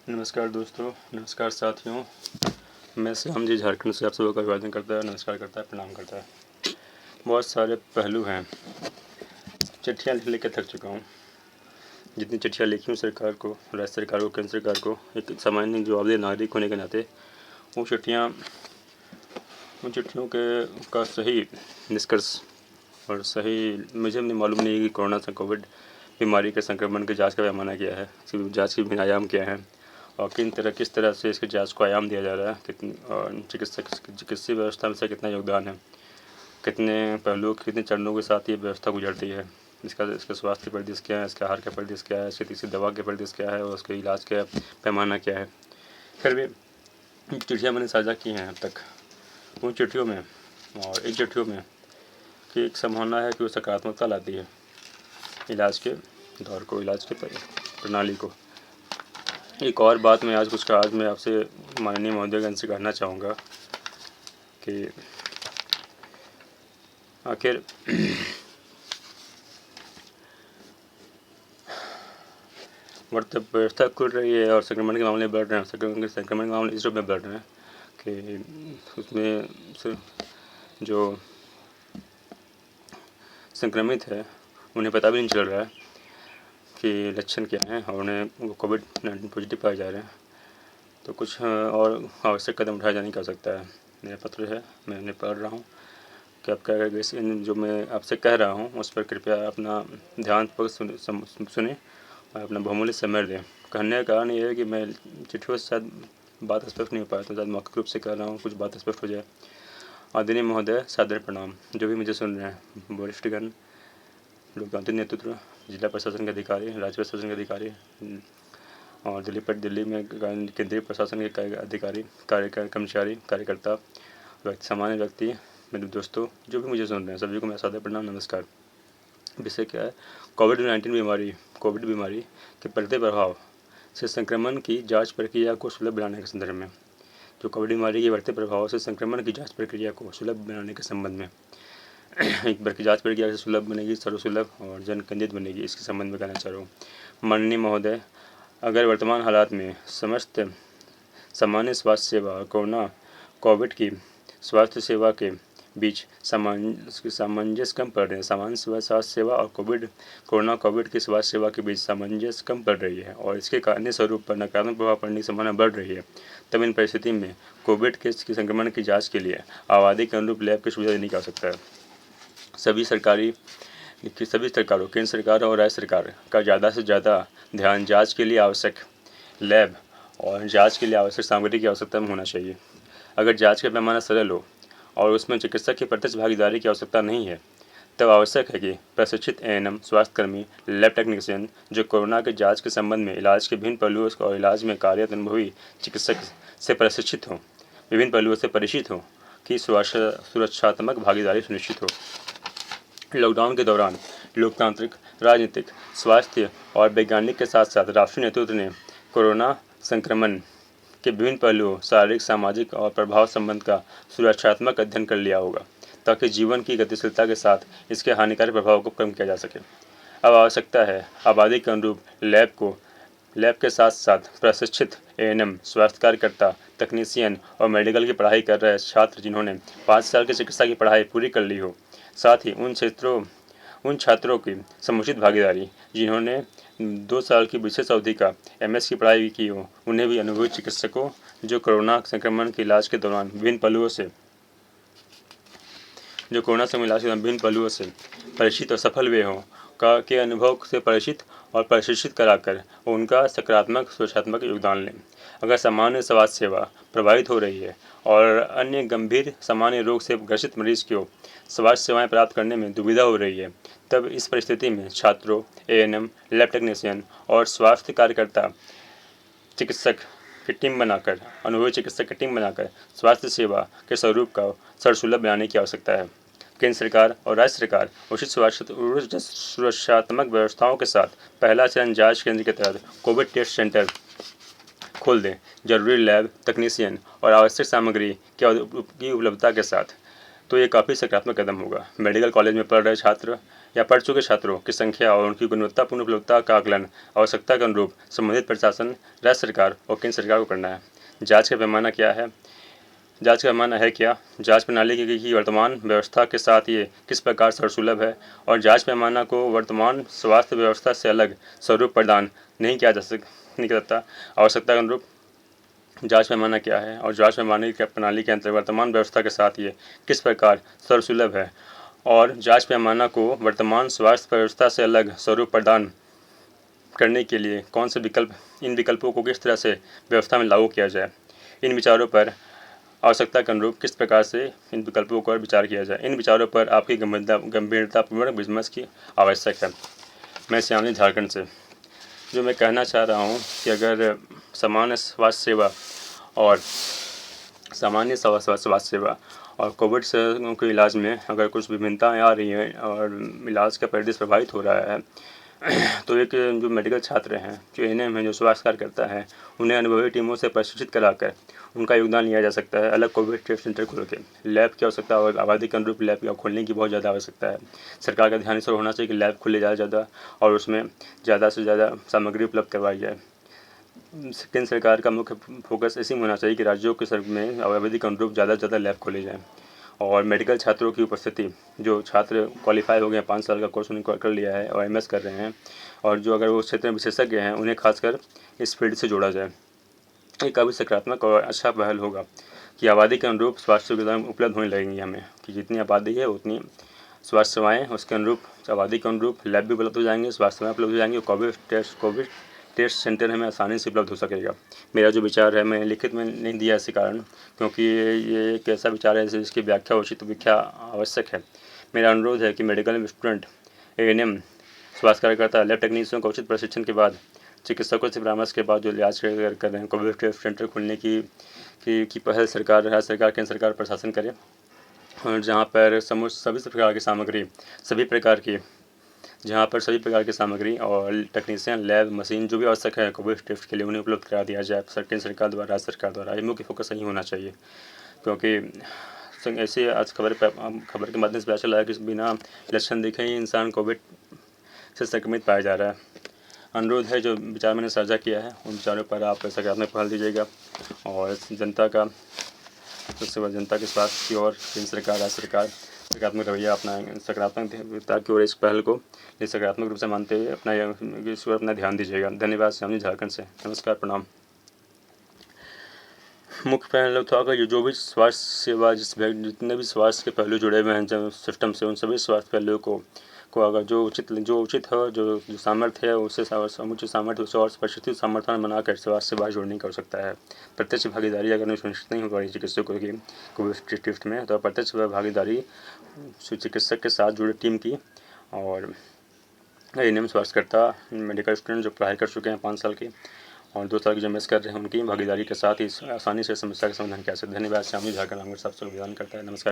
नमस्कार दोस्तों, नमस्कार साथियों। मैं श्याम जी झारखंड से आप सबका अभिवादन करता है, नमस्कार करता है, प्रणाम करता है। बहुत सारे पहलू हैं। चिट्ठियाँ लिख के थक चुका हूँ। जितनी चिट्ठियाँ लिखी हूँ सरकार को, राज्य सरकार को, केंद्र सरकार को, एक सामान्य जवाबदेह नागरिक होने के नाते उन चिट्ठियों के का सही निष्कर्ष और सही मुझे मालूम नहीं है कि कोरोना से कोविड बीमारी के संक्रमण की जाँच का पैमाना क्या है, इसकी जाँच के विभिन्न आयाम क्या हैं और किस तरह से इसकी जांच को आयाम दिया जा रहा है, और चिकित्सीय व्यवस्था में से कितना योगदान है, कितने पहलुओं, कितने चरणों के साथ ये व्यवस्था गुजरती है, इसका स्वास्थ्य परिदृश्य क्या है, इसके आहार का परिदृश्य क्या है, इसकी तीसरी दवा के परिदृश्य क्या है और उसके इलाज का पैमाना क्या है। फिर भी चिट्ठियाँ मैंने साझा की हैं अब तक। उन चिट्ठियों में और इन चिट्ठियों में कि एक संभावना है कि वो सकारात्मकता लाती है इलाज के दौर को, इलाज के प्रणाली को। एक और बात मैं आज मैं आपसे माननीय महोदयगण से कहना चाहूँगा कि आखिर व्यवस्था खुल रही है और संक्रमण के मामले बढ़ रहे हैं। संक्रमण के मामले इस रूप में बढ़ रहे हैं कि उसमें जो संक्रमित है उन्हें पता भी नहीं चल रहा है कि लक्षण क्या हैं और उन्हें वो कोविड-19 पॉजिटिव पाए जा रहे हैं। तो कुछ और आवश्यक कदम उठाया जाने की आवश्यकता है। मेरा पत्र है, मैं उन्हें पढ़ रहा हूँ कि आप क्या जो मैं आपसे कह रहा हूँ उस पर कृपया अपना ध्यानपूर्वक सुने और अपना बहुमूल्य समय दें। कहने का कारण ये है कि मैं चिट्ठियों से शायद बात स्पष्ट नहीं हो पाया, तो शायद मौखिक रूप से कह रहा हूँ, कुछ बात स्पष्ट हो जाए। आदरणीय महोदय, सादर प्रणाम। जो भी मुझे सुन रहे हैं, वरिष्ठगण, लोकतांत्रिक नेतृत्व, जिला प्रशासन के अधिकारी, राज्य प्रशासन के अधिकारी और दिल्ली में केंद्रीय प्रशासन के अधिकारी, कर्मचारी, कार्यकर्ता, सामान्य व्यक्ति, मेरे दोस्तों, जो भी मुझे सुन रहे हैं, सभी को मेरा सादर प्रणाम, नमस्कार। विषय क्या है? कोविड बीमारी के बढ़ते प्रभाव से संक्रमण की जांच प्रक्रिया को सुलभ बनाने के संदर्भ में। जो कोविड बीमारी के बढ़ते प्रभाव से संक्रमण की जांच प्रक्रिया को सुलभ बनाने के संबंध में एक जांच प्रक्रिया से सुलभ बनेगी, सर्वसुलभ और जन केंद्रित बनेगी, इसके संबंध में कहना चाह रहा हूँ। माननीय महोदय, अगर वर्तमान हालात में समस्त सामान्य स्वास्थ्य सेवा और कोविड की स्वास्थ्य सेवा के बीच सामंजस्य कम पड़ रहे हैं, सामान्य स्वास्थ्य सेवा और कोविड की स्वास्थ्य सेवा के बीच सामंजस्य कम पड़ रही है और इसके अन्य स्वरूप पर नकारात्मक प्रभाव पड़ने की संभावना बढ़ रही है, तब इन परिस्थिति में कोविड के संक्रमण की जाँच के लिए आबादी के अनुरूप लैब की सुविधा देने की आवश्यकता है। सभी सरकारों, केंद्र सरकार और राज्य सरकार का ज़्यादा से ज़्यादा ध्यान जांच के लिए आवश्यक लैब और जांच के लिए आवश्यक सामग्री की आवश्यकता में होना चाहिए। अगर जांच का पैमाना सरल हो और उसमें चिकित्सक की प्रत्यक्ष भागीदारी की आवश्यकता नहीं है, तब आवश्यक है कि प्रशिक्षित एएनएम, स्वास्थ्यकर्मी, लैब टेक्नीशियन जो कोरोना के जाँच के संबंध में इलाज के विभिन्न पहलुओं और इलाज में कार्यरत अनुभवी चिकित्सक से प्रशिक्षित हों, विभिन्न पहलुओं से परिचित हों कि सुरक्षात्मक भागीदारी सुनिश्चित हो। लॉकडाउन के दौरान लोकतांत्रिक, राजनीतिक, स्वास्थ्य और वैज्ञानिक के साथ साथ राष्ट्रीय नेतृत्व ने कोरोना संक्रमण के विभिन्न पहलुओं, शारीरिक, सामाजिक और प्रभाव संबंध का सुरक्षात्मक अध्ययन कर लिया होगा, ताकि जीवन की गतिशीलता के साथ इसके हानिकारक प्रभाव को कम किया जा सके। अब आवश्यकता है आबादी के अनुरूप लैब के साथ साथ प्रशिक्षित एएनएम, स्वास्थ्य कार्यकर्ता, तकनीशियन और मेडिकल की पढ़ाई कर रहे छात्र जिन्होंने 5 साल की चिकित्सा की पढ़ाई पूरी कर ली हो। साथ ही उन छात्रों की समुचित भागीदारी जिन्होंने 2 साल की विशेष अवधि का एमएस की पढ़ाई की हो, उन्हें भी अनुभवी चिकित्सकों जो कोरोना संक्रमण के इलाज के दौरान विभिन्न पहलुओं से परिचित और सफल हुए हों के अनुभव से परिचित और प्रशिक्षित कराकर उनका सकारात्मक सुरक्षात्मक योगदान लें। अगर सामान्य स्वास्थ्य सेवा प्रभावित हो रही है और अन्य गंभीर सामान्य रोग से ग्रसित मरीज को स्वास्थ्य सेवाएं प्राप्त करने में दुविधा हो रही है, तब इस परिस्थिति में छात्रों, एएनएम, लैब टेक्नीशियन और स्वास्थ्य कार्यकर्ता अनुभवी चिकित्सक की टीम बनाकर स्वास्थ्य सेवा के स्वरूप का सर्वसुलभ बनाने की आवश्यकता है। केंद्र सरकार और राज्य सरकार उचित सुरक्षात्मक व्यवस्थाओं के साथ पहला चरण जांच केंद्र के तहत कोविड टेस्ट सेंटर खोल दें। जरूरी लैब, तकनीशियन और आवश्यक सामग्री की उपलब्धता के साथ, तो ये काफ़ी सकारात्मक कदम होगा। मेडिकल कॉलेज में पढ़ रहे छात्र या पढ़ चुके छात्रों की संख्या और उनकी गुणवत्तापूर्ण उपलब्धता का आकलन आवश्यकता के अनुरूप संबंधित प्रशासन, राज्य सरकार और केंद्र सरकार को करना है। जाँच का पैमाना क्या है? जाँच का पैमाना है क्या? जाँच प्रणाली की वर्तमान व्यवस्था के साथ ये किस प्रकार सर्वसुलभ है और जाँच पैमाना को वर्तमान स्वास्थ्य व्यवस्था से अलग स्वरूप प्रदान नहीं किया जा सकता। आवश्यकता के अनुरूप जाँच पैमाना क्या है और जाँच पैमाने की प्रणाली के अंतर्गत वर्तमान व्यवस्था के साथ ये किस प्रकार सर्वसुलभ है और जाँच पैमाना को वर्तमान स्वास्थ्य व्यवस्था से अलग स्वरूप प्रदान करने के लिए कौन से विकल्प, इन विकल्पों को किस तरह से व्यवस्था में लागू किया जाए। इन विचारों पर आवश्यकता के अनुरूप किस प्रकार से इन विकल्पों पर विचार किया जाए। इन विचारों पर आपकी गंभीरतापूर्वक विमर्श की आवश्यक है। मैं श्यामली, झारखंड से। जो मैं कहना चाह रहा हूँ कि अगर सामान्य स्वास्थ्य सेवा और कोविड से के इलाज में अगर कुछ विभिन्नताएँ आ रही हैं और इलाज का परिदृश्य प्रभावित हो रहा है तो एक जो मेडिकल छात्र हैं, जो एएनएम है, जो स्वास्थ्य कार्यकर्ता हैं, उन्हें अनुभवी टीमों से प्रशिक्षित कराकर उनका योगदान लिया जा सकता है। अलग कोविड टेस्ट सेंटर खोल के लैब की आवश्यकता और आबादी के अनुरूप लैब खोलने की बहुत ज़्यादा आवश्यकता है। सरकार का ध्यान इस ओर होना चाहिए कि लैब खुले ज़्यादा और उसमें ज़्यादा से ज़्यादा सामग्री उपलब्ध करवाई जाए। केंद्र सरकार का मुख्य फोकस ऐसे में होना चाहिए कि राज्यों के सर में आबादी के अनुरूप ज़्यादा से ज़्यादा लैब खोले जाएँ और मेडिकल छात्रों की उपस्थिति, जो छात्र क्वालिफाई हो गए, 5 साल का कोर्स उन्होंने कर लिया है और एमएस कर रहे हैं और जो अगर वो क्षेत्र में विशेषज्ञ हैं, उन्हें खासकर इस फील्ड से जोड़ा जाए। एक काफ़ी सकारात्मक और अच्छा पहल होगा कि आबादी के अनुरूप स्वास्थ्य सुविधाएँ उपलब्ध होने लगेंगी हमें, कि जितनी आबादी है उतनी स्वास्थ्य सेवाएँ, उसके अनुरूप आबादी के अनुरूप लैब भी उपलब्ध हो जाएंगे, स्वास्थ्य सेवाएँ उपलब्ध हो जाएंगी और कोविड टेस्ट सेंटर हमें आसानी से उपलब्ध हो सकेगा। मेरा जो विचार है, मैं लिखित में नहीं दिया इसी कारण, क्योंकि ये एक ऐसा विचार है जिसकी उचित व्याख्या आवश्यक है। मेरा अनुरोध है कि मेडिकल स्टूडेंट, एएनएम, स्वास्थ्य कार्यकर्ता, लैब टेक्नीशियनों को उचित प्रशिक्षण के बाद, चिकित्सकों से परामर्श के बाद जो इलाज कर रहे हैं, कोविड टेस्ट सेंटर खोलने की पहल सरकार, राज्य सरकार, केंद्र सरकार, प्रशासन करे और जहाँ पर सभी प्रकार की सामग्री और टेक्नीशियन, लैब, मशीन जो भी आवश्यक है कोविड टेस्ट के लिए, उन्हें उपलब्ध करा दिया जाए केंद्र सरकार द्वारा, राज्य सरकार द्वारा। ये मुख्य फोकस यही होना चाहिए, क्योंकि ऐसे आज खबर के माध्यम से पता चला है कि बिना लक्षण दिखे ही इंसान कोविड से संक्रमित पाया जा रहा है। अनुरोध है, जो विचार मैंने साझा किया है उन विचारों पर आप सकारात्मक पहल दीजिएगा और जनता के स्वास्थ्य की ओर केंद्र सरकार, राज्य सरकार सकारात्मक रवैया अपना सकारात्मकता की ओर इस पहल को सकारात्मक रूप से मानते हुए इस ओर अपना ध्यान दीजिएगा। धन्यवाद। श्यामली, झारखंड से। नमस्कार, प्रणाम। मुख्य पहल था कि जो भी स्वास्थ्य सेवा, जितने भी स्वास्थ्य के पहलू जुड़े हुए हैं जब सिस्टम से, उन सभी स्वास्थ्य पहलुओं को अगर जो उचित है, जो सामर्थ्य है, उससे समुचित सामर्थ्य और प्रशिक्षित सामर्थ्य बनाकर स्वास्थ्य सेवा जोड़ने की आवश्यकता है। प्रत्यक्ष भागीदारी अगर सुनिश्चित नहीं हो पा रही चिकित्सकों की कोविड टेस्ट में, तो प्रत्यक्ष भागीदारी चिकित्सक के साथ जुड़े टीम की और एएनएम स्वास्थ्यकर्ता, मेडिकल स्टूडेंट जो पढ़ाई कर चुके हैं 5 साल की और 2 साल की जो मिस कर रहे हैं, उनकी भागीदारी के साथ ही आसानी से समस्या का समाधान किया जा सकता है। धन्यवाद। श्यामली, झारखंड, साहब से बयान करता है। नमस्कार।